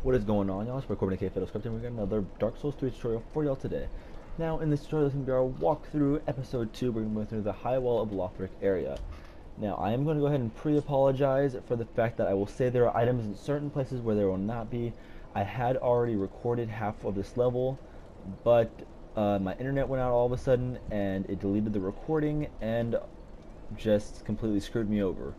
What is going on, y'all? It's Recording K Fiddle Script, and we got another Dark Souls 3 tutorial for y'all today. Now, in this tutorial, this is going to be our walkthrough episode 2. We're going to go through the High Wall of Lothric area. Now, I am going to go ahead and pre-apologize for the fact that I will say there are items in certain places where there will not be. I had already recorded half of this level, but my internet went out all of a sudden, and it deleted the recording, and just completely screwed me over.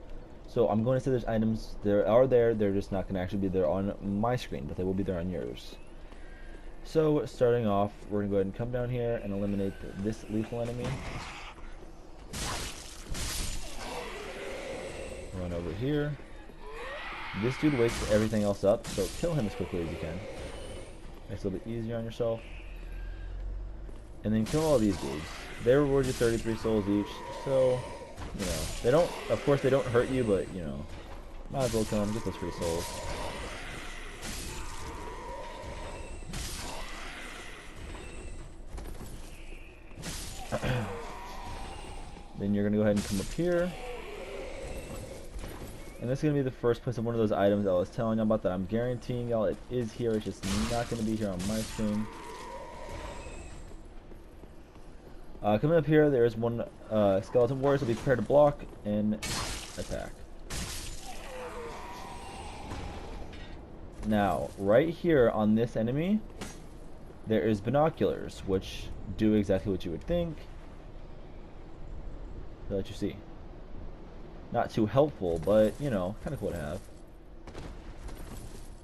So I'm going to say there's items they're just not going to actually be there on my screen, but they will be there on yours. So starting off, we're going to go ahead and come down here and eliminate this lethal enemy. Run over here. This dude wakes everything else up, so kill him as quickly as you can. Makes it a little bit easier on yourself. And then kill all these dudes. They reward you 33 souls each, so you know, they don't, of course they don't hurt you, but, you know, might as well kill them, get those free souls. Then you're going to go ahead and come up here. And this is going to be the first place of one of those items I was telling you about that I'm guaranteeing y'all it is here, it's just not going to be here on my screen. Coming up here, there's one skeleton warrior, so be prepared to block and attack. Now, right here on this enemy, there is binoculars, which do exactly what you would think. They'll let you see. Not too helpful, but, you know, kind of cool to have.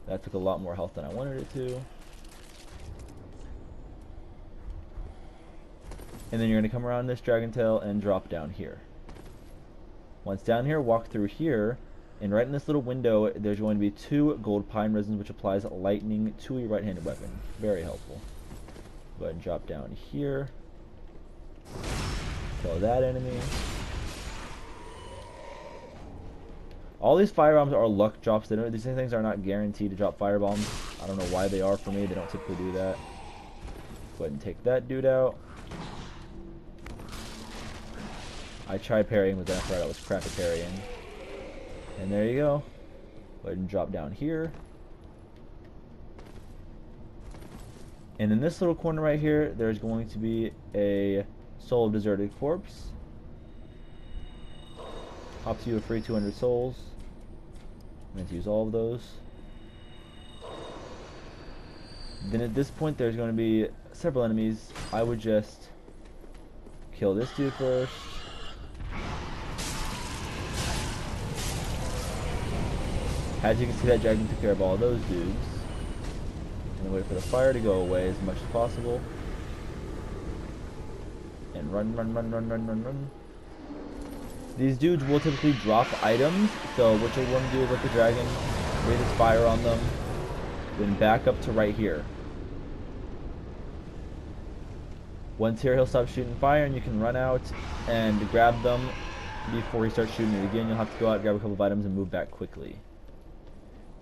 That took a lot more health than I wanted it to. And then you're going to come around this dragon tail and drop down here. Once down here, walk through here, and right in this little window, there's going to be 2 gold pine resins, which applies lightning to your right-handed weapon. Very helpful. Go ahead and drop down here. Kill that enemy. All these fire bombs are luck drops. These things are not guaranteed to drop fire bombs. I don't know why they are for me. They don't typically do that. Go ahead and take that dude out. I tried parrying, but then I thought I was crap at parrying. And there you go. Go ahead and drop down here. And in this little corner right here, there's going to be a soul of deserted corpse. Pops you a free 200 souls. I'm going to use all of those. Then at this point, there's going to be several enemies. I would just kill this dude first. As you can see, that dragon took care of all those dudes. And then wait for the fire to go away as much as possible. And run, run, run, run, run, run, run. These dudes will typically drop items, so what you'll want to do is let the dragon breathe its fire on them, then back up to right here. Once here, he'll stop shooting fire, and you can run out and grab them before he starts shooting it again. You'll have to go out, grab a couple of items, and move back quickly.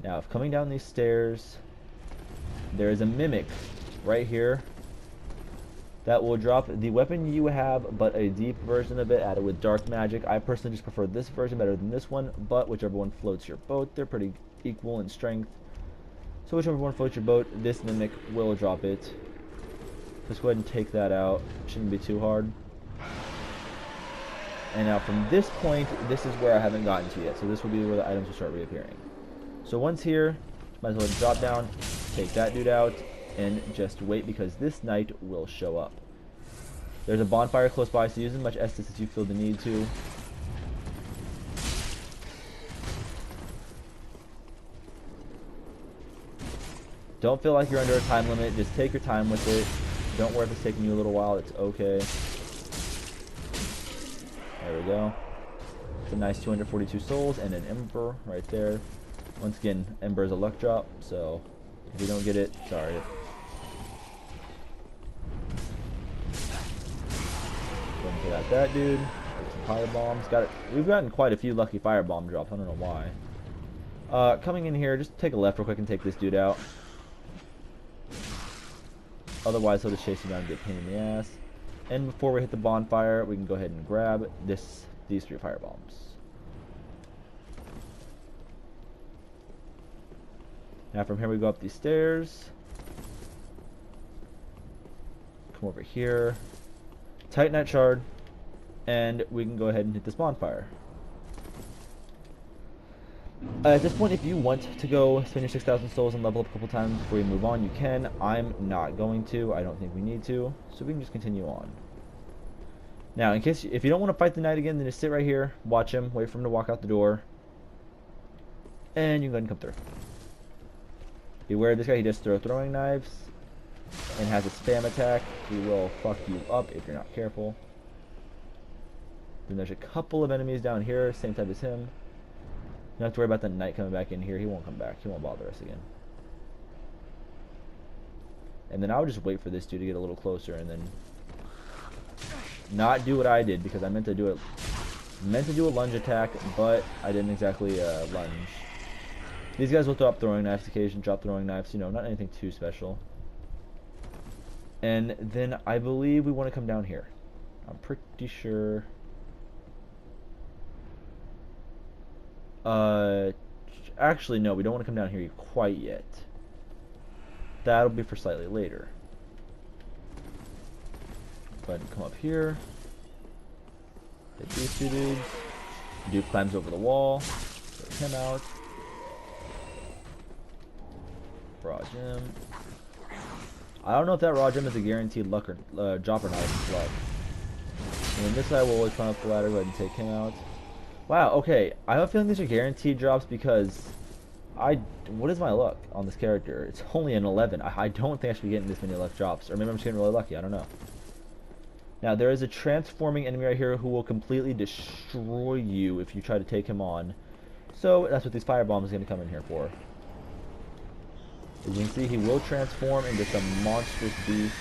Now, if coming down these stairs, there is a mimic right here that will drop the weapon you have, but a deep version of it added with dark magic. I personally just prefer this version better than this one, but whichever one floats your boat, they're pretty equal in strength. So whichever one floats your boat, this mimic will drop it. Just go ahead and take that out. Shouldn't be too hard. And now from this point, this is where I haven't gotten to yet. So this will be where the items will start reappearing. So once here, might as well drop down, take that dude out, and just wait because this knight will show up. There's a bonfire close by, so use as much Estus as you feel the need to. Don't feel like you're under a time limit, just take your time with it. Don't worry if it's taking you a little while, it's okay. There we go. It's a nice 242 souls and an ember right there. Once again, ember is a luck drop, so if you don't get it, sorry. Go ahead and take out that dude. Get some fire bombs. We've gotten quite a few lucky fire bomb drops. I don't know why. Coming in here, just take a left real quick and take this dude out. Otherwise, he'll just chase you down and get a pain in the ass. And before we hit the bonfire, we can go ahead and grab these 3 fire bombs. Now from here we go up these stairs. Come over here. Titanite shard. And we can go ahead and hit this bonfire. At this point, if you want to go spend your 6,000 souls and level up a couple times before you move on, you can. I'm not going to. I don't think we need to. So we can just continue on. Now, in case if you don't want to fight the knight again, then just sit right here, watch him, wait for him to walk out the door, and you can go ahead and come through. Beware of this guy. He does throw throwing knives and has a spam attack. He will fuck you up if you're not careful. Then there's a couple of enemies down here, same type as him. You don't have to worry about the knight coming back in here. He won't come back. He won't bother us again. And then I would just wait for this dude to get a little closer and then not do what I did, because I meant to do a lunge attack, but I didn't exactly lunge. These guys will drop throwing knives occasionally, drop throwing knives, you know, not anything too special. And then I believe we want to come down here. I'm pretty sure. Actually, no, we don't want to come down here quite yet. That'll be for slightly later. Go ahead and come up here. Hit these two dudes. Dude climbs over the wall. Get him out. Raw gem. I don't know if that raw gem is a guaranteed luck or drop or not. It's luck. And then this guy will always climb up the ladder. Go ahead and take him out. Wow, okay. I have a feeling these are guaranteed drops because what is my luck on this character? It's only an 11. I don't think I should be getting this many luck drops. Or maybe I'm just getting really lucky. I don't know. Now, there is a transforming enemy right here who will completely destroy you if you try to take him on. So, that's what these fire bombs are going to come in here for. As you can see, he will transform into some monstrous beast.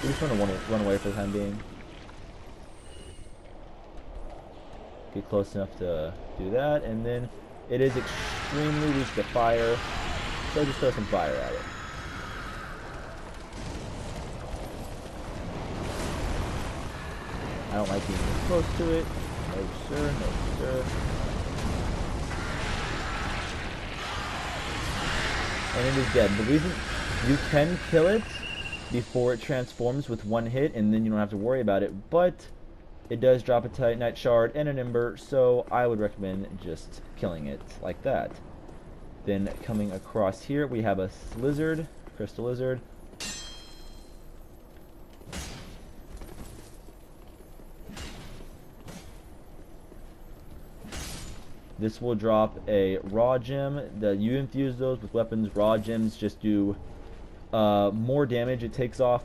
We just want to run away for the time being. Get close enough to do that, and then it is extremely weak to fire, so just throw some fire at it. I don't like being close to it. No sir, no sir. And it is dead. The reason you can kill it before it transforms with one hit, and then you don't have to worry about it, but it does drop a Titanite shard and an ember, so I would recommend just killing it like that. Then coming across here, we have a lizard, crystal lizard. This will drop a raw gem. You infuse those with weapons. Raw gems just do more damage. It takes off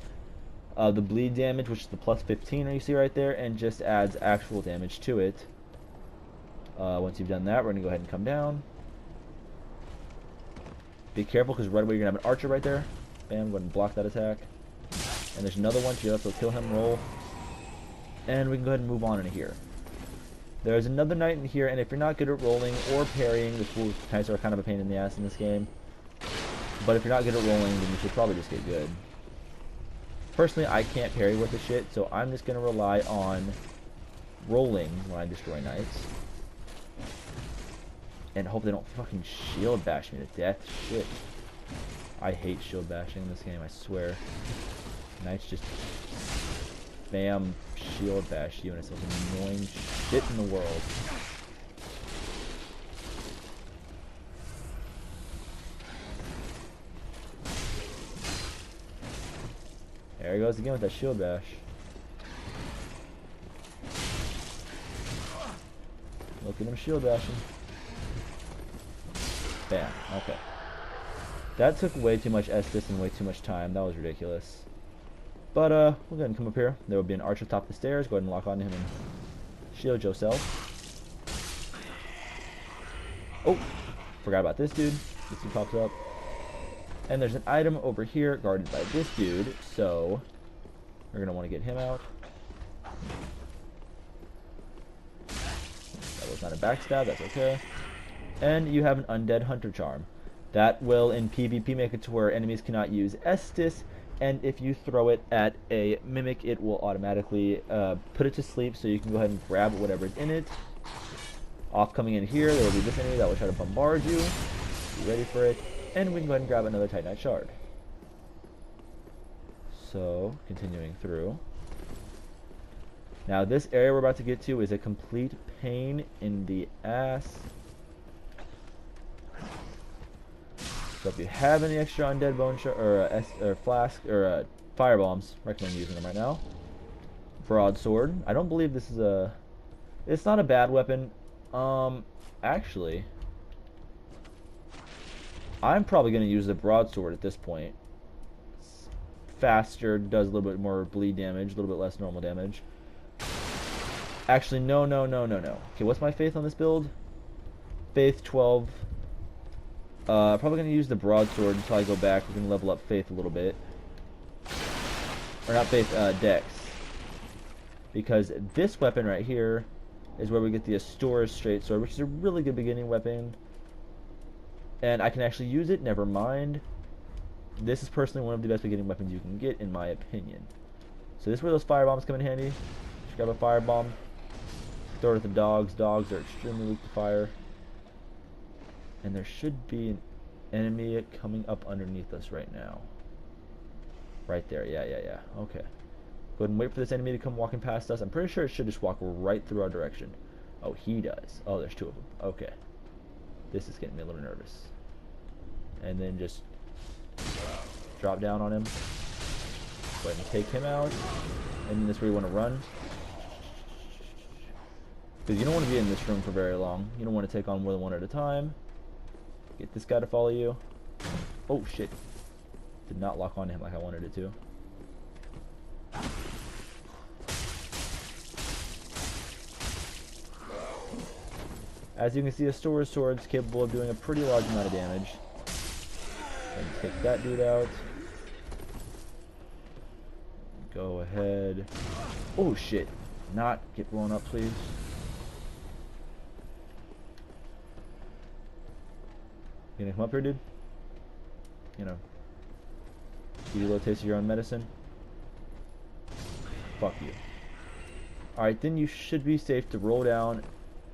the bleed damage, which is the plus 15 you see right there, and just adds actual damage to it. Once you've done that, we're going to go ahead and come down. Be careful, because right away you're going to have an archer right there. Bam, go ahead and block that attack. And there's another one, so you have to kill him, roll. And we can go ahead and move on into here. There's another knight in here, and if you're not good at rolling or parrying, which knights are kind of a pain in the ass in this game, but if you're not good at rolling, then you should probably just get good. Personally, I can't parry with the shit, so I'm just going to rely on rolling when I destroy knights. And hope they don't fucking shield bash me to death. Shit. I hate shield bashing in this game, I swear. Knights just spam shield bash you, and it's the most annoying shit in the world. There he goes again with that shield bash. Look at him shield bashing. Bam. Okay. That took way too much Estus and way too much time. That was ridiculous. But, we'll go ahead and come up here. There will be an archer top the stairs. Go ahead and lock onto him and shield yourself. Oh! Forgot about this dude. This dude pops up. And there's an item over here guarded by this dude, so we're going to want to get him out. That was not a backstab, that's okay. And you have an undead hunter charm. That will, in PvP, make it to where enemies cannot use Estus, and if you throw it at a mimic, it will automatically put it to sleep, so you can go ahead and grab whatever is in it. Off coming in here, there will be this enemy that will try to bombard you. Be ready for it. And we can go ahead and grab another Titanite shard. So, continuing through. Now, this area we're about to get to is a complete pain in the ass. So if you have any extra undead bone or flask or fire bombs, recommend using them right now. Broadsword. I don't believe this is a. It's not a bad weapon. Actually, I'm probably gonna use the broadsword at this point. It's faster, does a little bit more bleed damage, a little bit less normal damage. Actually, no. Okay, what's my faith on this build? Faith 12. Probably gonna use the broadsword until I go back. We can level up faith a little bit, or not faith, dex. Because this weapon right here is where we get the Astora's straight sword, which is a really good beginning weapon, and I can actually use it. Never mind. This is personally one of the best beginning weapons you can get, in my opinion. So this is where those fire bombs come in handy. Just grab a fire bomb, throw it at the dogs. Dogs are extremely weak to fire. And there should be an enemy coming up underneath us right now. Right there, yeah. Okay. Go ahead and wait for this enemy to come walking past us. I'm pretty sure it should just walk right through our direction. Oh, he does. Oh, there's two of them. Okay. This is getting me a little nervous. And then just drop down on him. Go ahead and take him out. And then this is where you want to run. Because you don't want to be in this room for very long. You don't want to take on more than one at a time. Get this guy to follow you. Oh shit. Did not lock onto him like I wanted it to. As you can see, Astora's sword is capable of doing a pretty large amount of damage. And take that dude out. Go ahead. Oh shit. Not get blown up, please. You gonna come up here, dude? You know, give you a little taste of your own medicine. Fuck you. Alright, then you should be safe to roll down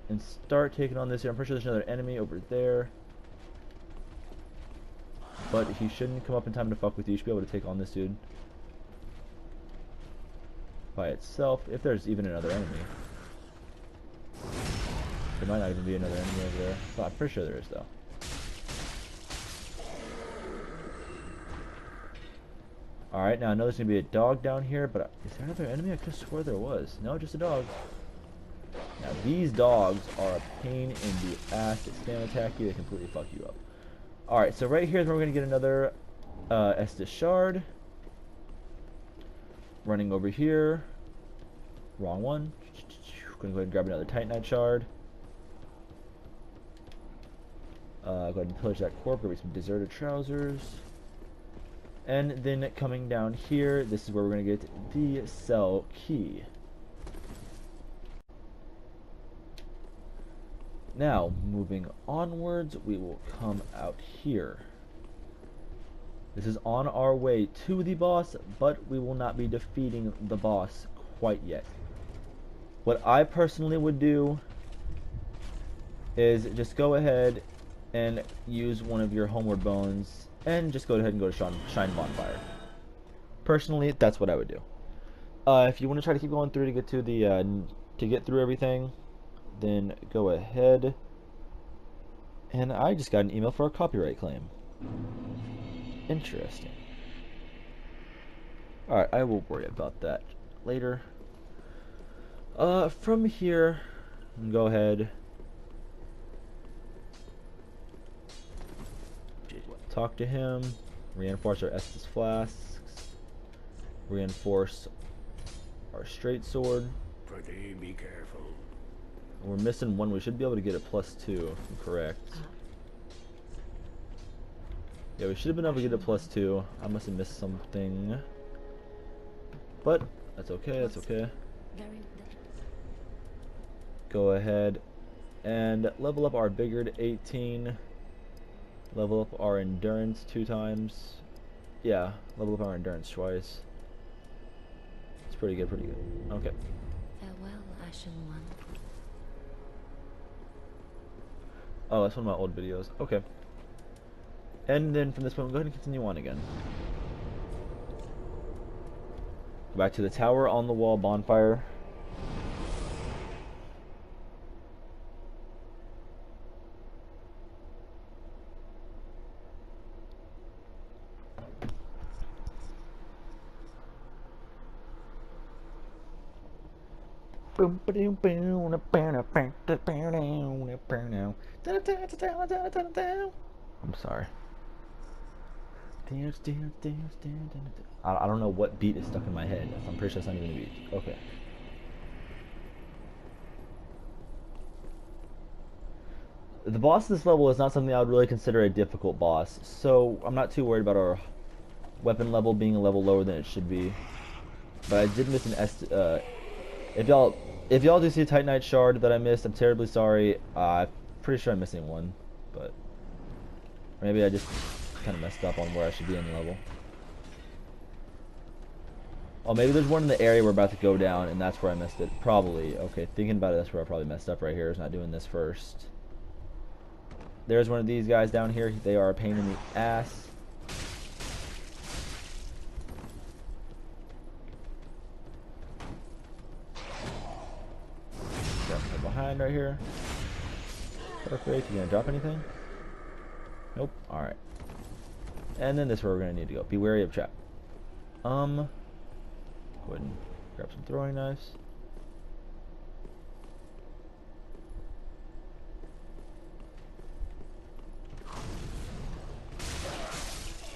and start taking on this here. I'm pretty sure there's another enemy over there. But he shouldn't come up in time to fuck with you. You should be able to take on this dude by itself, if there's even another enemy. There might not even be another enemy over there. But I'm pretty sure there is, though. Alright, now I know there's going to be a dog down here, but is there another enemy? I could have swore there was. No, just a dog. Now, these dogs are a pain in the ass. They spam attack you, they completely fuck you up. Alright, so right here is where we're going to get another Estus shard. Running over here. Wrong one. Going to go ahead and grab another Titanite shard. Go ahead and pillage that corpse, grab some deserted trousers. And then coming down here, this is where we're going to get the cell key. Now, moving onwards, we will come out here. This is on our way to the boss, but we will not be defeating the boss quite yet. What I personally would do is just go ahead and use one of your homeward bones and just go ahead and go to Shine Bonfire. Personally, that's what I would do. If you want to try to keep going through to get to the to get through everything, then go ahead. And I just got an email for a copyright claim. Interesting. Alright, I will worry about that later. From here, go ahead. Talk to him. Reinforce our Estus flasks. Reinforce our straight sword. Pretty be careful. We're missing one. We should be able to get a +2, if I'm correct. Yeah, we should have been able to get a +2. I must have missed something. But, that's okay, that's okay. Go ahead and level up our Vigor to 18. Level up our Endurance 2 times. Yeah, level up our Endurance twice. It's pretty good, pretty good. Okay. Farewell, Ashen One. Oh, that's one of my old videos. Okay. And then from this point, we'll go ahead and continue on again. Go back to the tower on the wall bonfire. I'm sorry. Dance, dance, dance, dance, dance. I don't know what beat is stuck in my head. I'm pretty sure it's not even a beat. Okay. The boss of this level is not something I would really consider a difficult boss, so I'm not too worried about our weapon level being a level lower than it should be. But I did miss an if y'all do see a Titanite shard that I missed, I'm terribly sorry. I'm pretty sure I'm missing one, but maybe I just kind of messed up on where I should be in the level. Oh, maybe there's one in the area we're about to go down, and that's where I missed it. Probably. Okay, thinking about it, that's where I probably messed up right here, is not doing this first. There's one of these guys down here. They are a pain in the ass. Got from behind right here. Perfect. You gonna drop anything? Nope. Alright. And then this is where we're gonna need to go. Be wary of trap. Go ahead and grab some throwing knives.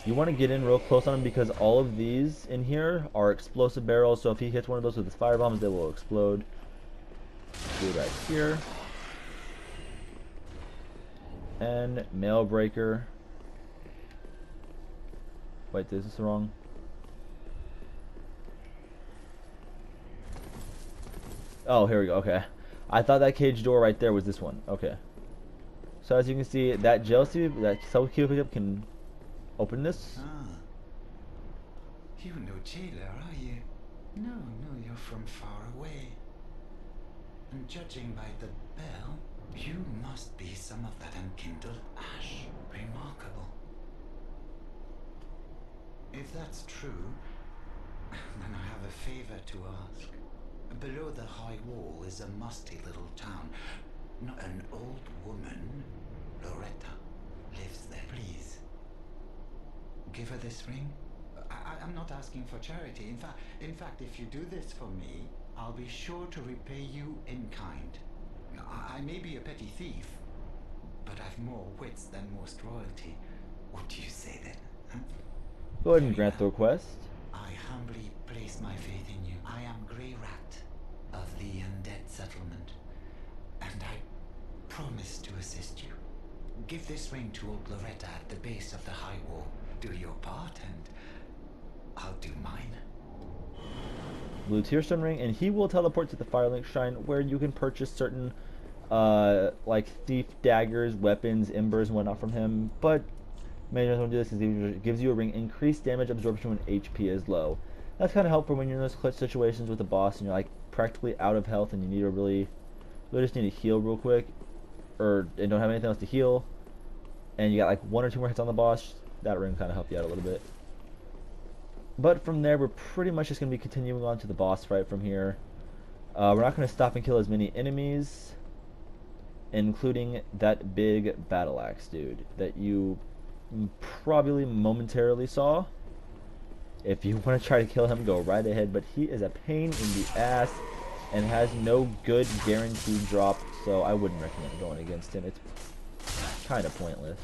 You want to get in real close on him because all of these in here are explosive barrels, so if he hits one of those with his fire bombs, they will explode. Do it right here. And mail breaker. Wait, is this wrong? Oh, here we go. Okay. I thought that cage door right there was this one. Okay. So as you can see, that jealousy, that self-kill pickup can open this. Ah. You're no jailer, are you? No, you're from far away. And judging by the bell, you must be some of that unkindled ash. Remarkable. If that's true, then I have a favor to ask. Below the high wall is a musty little town. Not an old woman, Loretta, lives there. Please, give her this ring. I'm not asking for charity. In fact, if you do this for me, I'll be sure to repay you in kind. I may be a petty thief, but I've more wits than most royalty. What do you say then? Huh? Go ahead and grant the request. I humbly place my faith in you. I am Grey Rat of the Undead Settlement, and I promise to assist you. Give this ring to old Loretta at the base of the high wall. Do your part, and I'll do mine. Blue Tearstone ring, and he will teleport to the Firelink Shrine, where you can purchase certain, like thief daggers, weapons, embers, and whatnot from him. But maybe I don't do this because it gives you a ring increased damage absorption when HP is low. That's kind of helpful when you're in those clutch situations with the boss and you're like practically out of health and you need to really just need to heal real quick, and don't have anything else to heal, and you got like 1 or 2 more hits on the boss. That ring kind of help you out a little bit. But from there, we're pretty much just going to be continuing on to the boss fight from here. We're not going to stop and kill as many enemies, including that big battle axe dude that you probably momentarily saw. If you want to try to kill him, go right ahead, but he is a pain in the ass and has no good guaranteed drop, so I wouldn't recommend going against him. It's kind of pointless.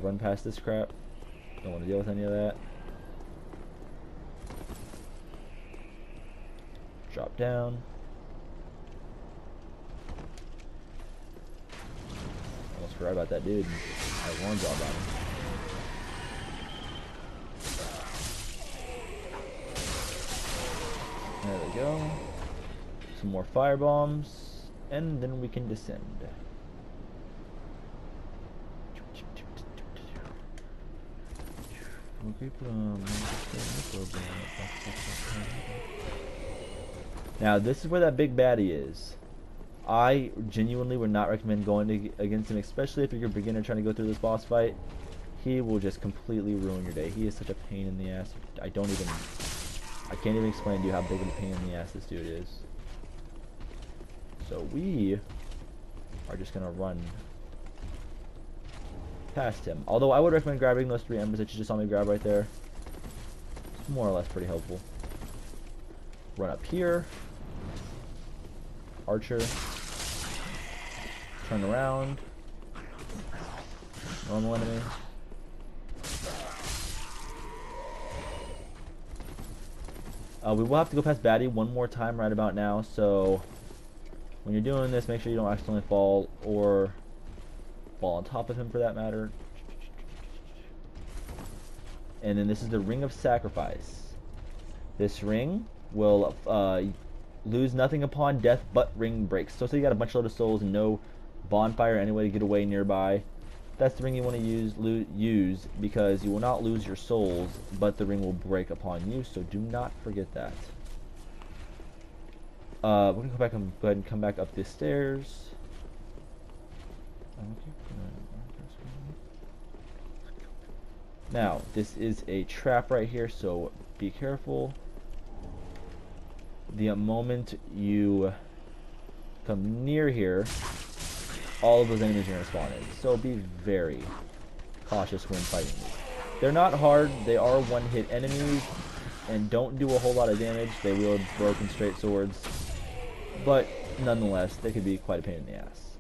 Run past this crap. Don't want to deal with any of that. Drop down. Almost forgot about that dude. I have one job on him. There we go. Some more fire bombs, and then we can descend. Now this is where that big baddie is. I genuinely would not recommend going against him, especially if you're a beginner trying to go through this boss fight. He will just completely ruin your day. He is such a pain in the ass. I can't even explain to you how big of a pain in the ass this dude is. So we are just gonna run past him. Although I would recommend grabbing those 3 embers that you just saw me grab right there. It's more or less pretty helpful. Run up here. Archer. Turn around. Normal enemy. We will have to go past Batty one more time right about now, so when you're doing this, make sure you don't accidentally fall or fall on top of him for that matter. And then this is the Ring of Sacrifice. This ring will lose nothing upon death but ring breaks. So say you got a bunch of souls and no bonfire, any way to get away nearby. That's the ring you want to use because you will not lose your souls, but the ring will break upon you. So do not forget that. We're gonna go ahead and come back up the stairs. Now this is a trap right here, so be careful. The moment you come near here, all of those enemies are going to spawn in. So be very cautious when fighting these. They're not hard. They are one-hit enemies and don't do a whole lot of damage. They wield broken straight swords. But nonetheless, they could be quite a pain in the ass.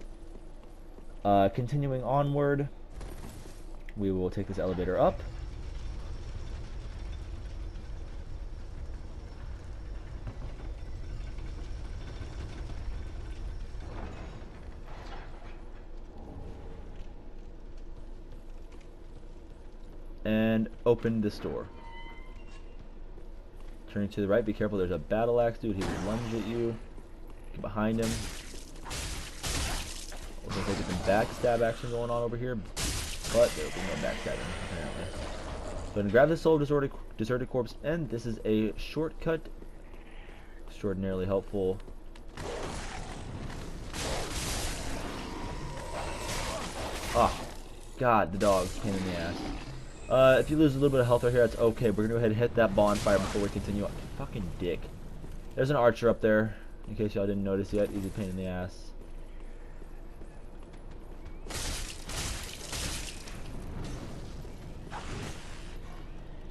Continuing onward, we will take this elevator up. And open this door. Turning to the right, be careful, there's a battle axe dude. He will lunge at you. Get behind him. Looks like there's some backstab action going on over here, but there will be no backstabbing, apparently. So I'm going to grab the soul of deserted corpse, and this is a shortcut. Extraordinarily helpful. Ah, God, the dog, pain in the ass. If you lose a little bit of health right here, that's okay. We're gonna go ahead and hit that bonfire before we continue. Fucking dick. There's an archer up there, in case y'all didn't notice yet. He's a pain in the ass.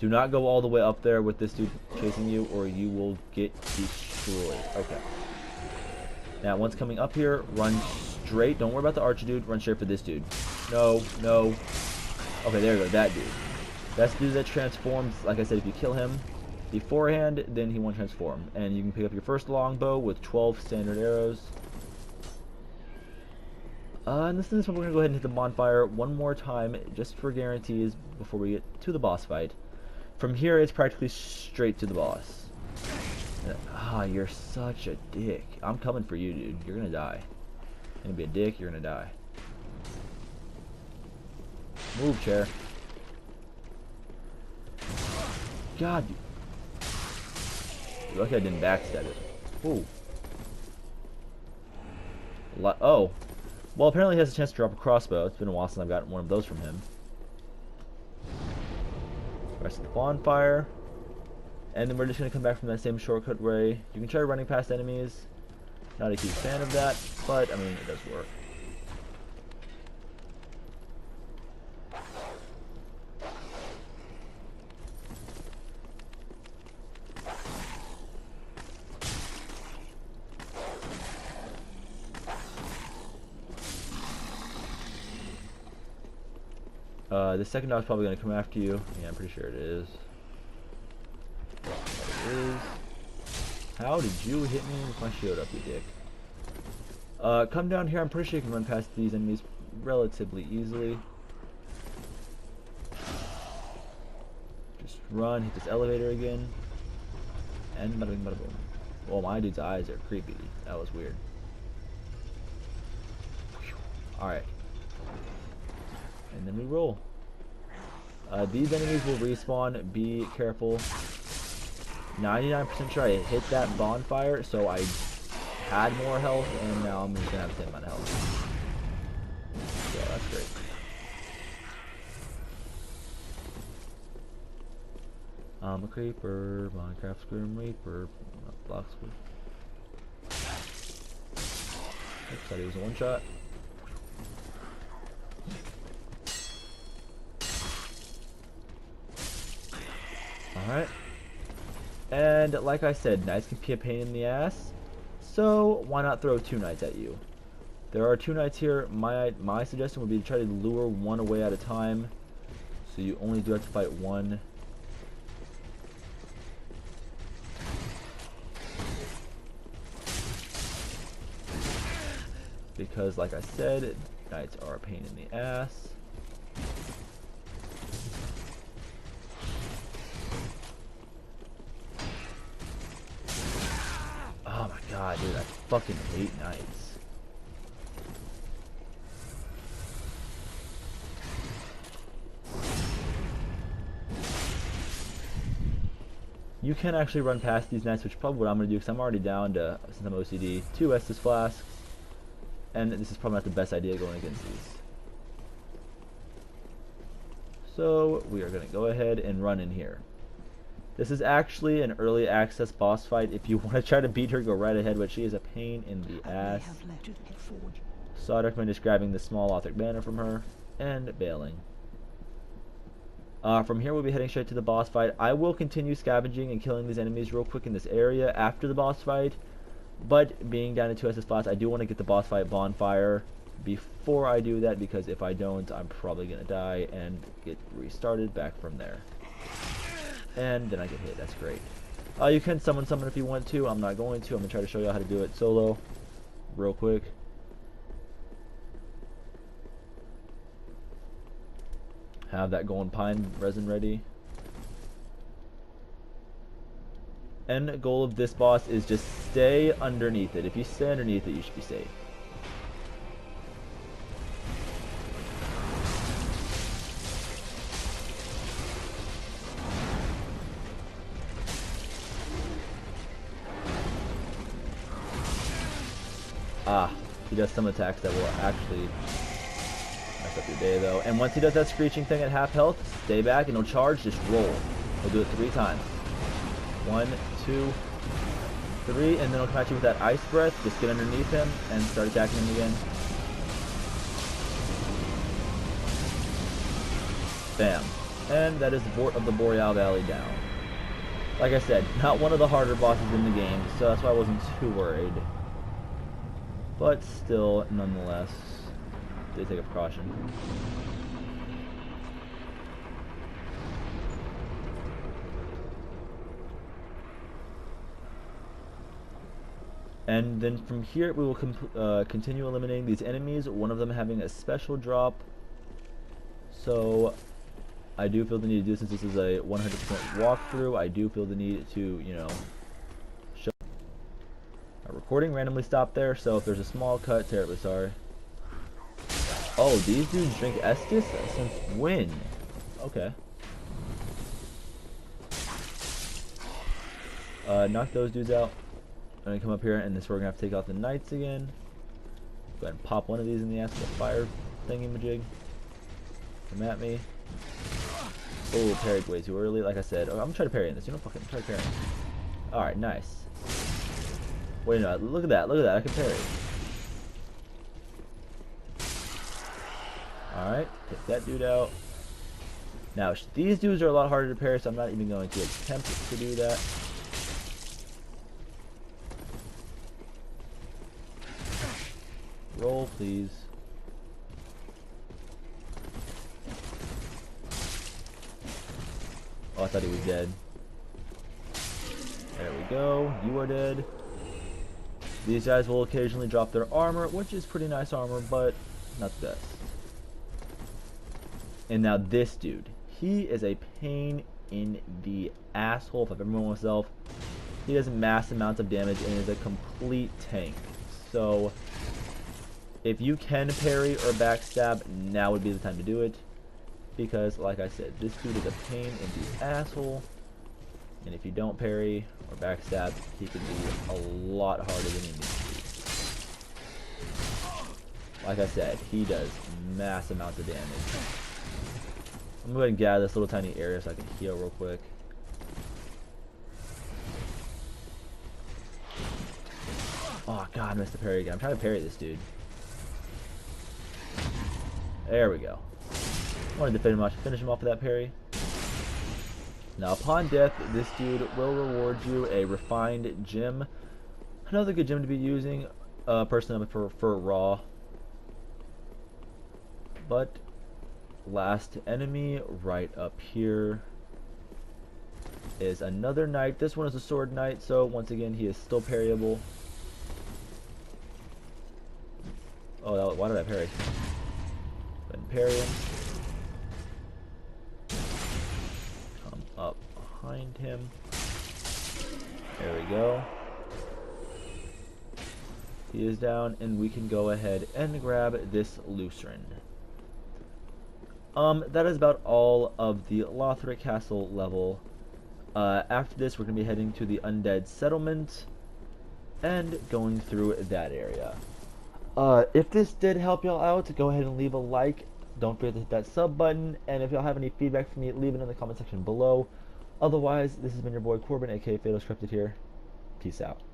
Do not go all the way up there with this dude chasing you, or you will get destroyed. Okay. Now, once coming up here, run straight. Don't worry about the archer dude. Run straight for this dude. No, no. Okay, there you go. That dude. That's the dude that transforms. Like I said, if you kill him beforehand, then he won't transform. And you can pick up your first longbow with 12 standard arrows. And this is when we're going to go ahead and hit the bonfire one more time, just for guarantees, before we get to the boss fight. From here, it's practically straight to the boss. Ah, you're such a dick. I'm coming for you, dude. You're going to die. You're going to be a dick. You're going to die. Move, chair. God. Lucky I didn't backstab it. Ooh. Oh. Well, apparently he has a chance to drop a crossbow. It's been a while since I've gotten one of those from him. Rest of the bonfire. And then we're just going to come back from that same shortcut way. You can try running past enemies. Not a huge fan of that, but, I mean, it does work. The second dog's probably going to come after you. Yeah, I'm pretty sure it is. It is. How did you hit me with my shield up, you dick? Come down here. I'm pretty sure you can run past these enemies relatively easily. Just run, hit this elevator again. And bada bing, bada boom. Well, my dude's eyes are creepy. That was weird. Alright. And then we roll. These enemies will respawn. Be careful. 99% sure I hit that bonfire, so I had more health, and now I'm just gonna have the same amount of health. So that's great. I'm a creeper, Minecraft Grim Reaper, block squid. Oops, thought he was a one shot. Alright. And like I said, knights can be a pain in the ass. So why not throw 2 knights at you? There are 2 knights here. My suggestion would be to try to lure one away at a time. So you only do have to fight one. Because like I said, knights are a pain in the ass. Oh my god, dude, I fucking hate knights. You can actually run past these knights, which is probably what I'm going to do, because I'm already down to, since I'm OCD, 2 Estus Flasks. And this is probably not the best idea going against these. So we are going to go ahead and run in here. This is actually an early access boss fight. If you want to try to beat her, go right ahead, but she is a pain in the ass. So I'd recommend just grabbing the small Lothric banner from her and bailing. From here we'll be heading straight to the boss fight. I will continue scavenging and killing these enemies real quick in this area after the boss fight. But being down to 2 SS spots, I do want to get the boss fight bonfire before I do that, because if I don't, I'm probably going to die and get restarted back from there. And then I get hit. That's great. You can summon if you want to. I'm not going to. I'm going to try to show you how to do it solo real quick. Have that golden pine resin ready. End goal of this boss is just stay underneath it. If you stay underneath it, you should be safe. He does some attacks that will actually mess up your day though. And once he does that screeching thing at half health, stay back and he'll charge, just roll. He'll do it 3 times. 1, 2, 3, and then he'll come at you with that ice breath. Just get underneath him and start attacking him again. Bam. And that is the Fort of the Boreal Valley down. Like I said, not one of the harder bosses in the game, so that's why I wasn't too worried. But still, nonetheless, they take a precaution. And then from here, we will continue eliminating these enemies, one of them having a special drop. So, I do feel the need to do, since this is a 100% walkthrough, I do feel the need to, you know, show. Our recording randomly stopped there, so if there's a small cut, terribly sorry. Oh, these dudes drink Estus? Since when? Okay. Knock those dudes out. I'm gonna come up here, and this we're gonna have to take out the knights again. Go ahead and pop one of these in the ass with a fire thingy-majig. Come at me. Oh, parried way too early. Like I said, I'm gonna try to parry in this. You know, fucking try to parry. Alright, nice. Wait, no, look at that. Look at that. I can parry. Alright, take that dude out. Now, these dudes are a lot harder to parry, so I'm not even going to attempt to do that. Roll, please. Oh, I thought he was dead. There we go. You are dead. These guys will occasionally drop their armor, which is pretty nice armor, but not the best. And now this dude. He is a pain in the asshole if I've ever met myself. He does mass amounts of damage and is a complete tank. So, if you can parry or backstab, now would be the time to do it. Because, like I said, this dude is a pain in the asshole. And if you don't parry or backstab, he can be a lot harder than he needs to be. like I said, he does mass amounts of damage. I'm going to get out of this little tiny area so I can heal real quick. Oh god, I missed the parry again. I'm trying to parry this dude. There we go. Wanted to finish him off with that parry. Now, upon death, this dude will reward you a refined gem. Another good gem to be using. Personally, I prefer raw. But last enemy right up here is another knight. This one is a sword knight, so once again, he is still parryable. Oh, why did I parry? Go ahead and parry him. Come up behind him. There we go. He is down, and we can go ahead and grab this Lothric. That is about all of the Lothric Castle level. After this, we're going to be heading to the Undead Settlement and going through that area. If this did help y'all out, go ahead and leave a like. Don't forget to hit that sub button, and if y'all have any feedback for me, leave it in the comment section below. Otherwise, this has been your boy Corbin, aka Fatal Scripted here. Peace out.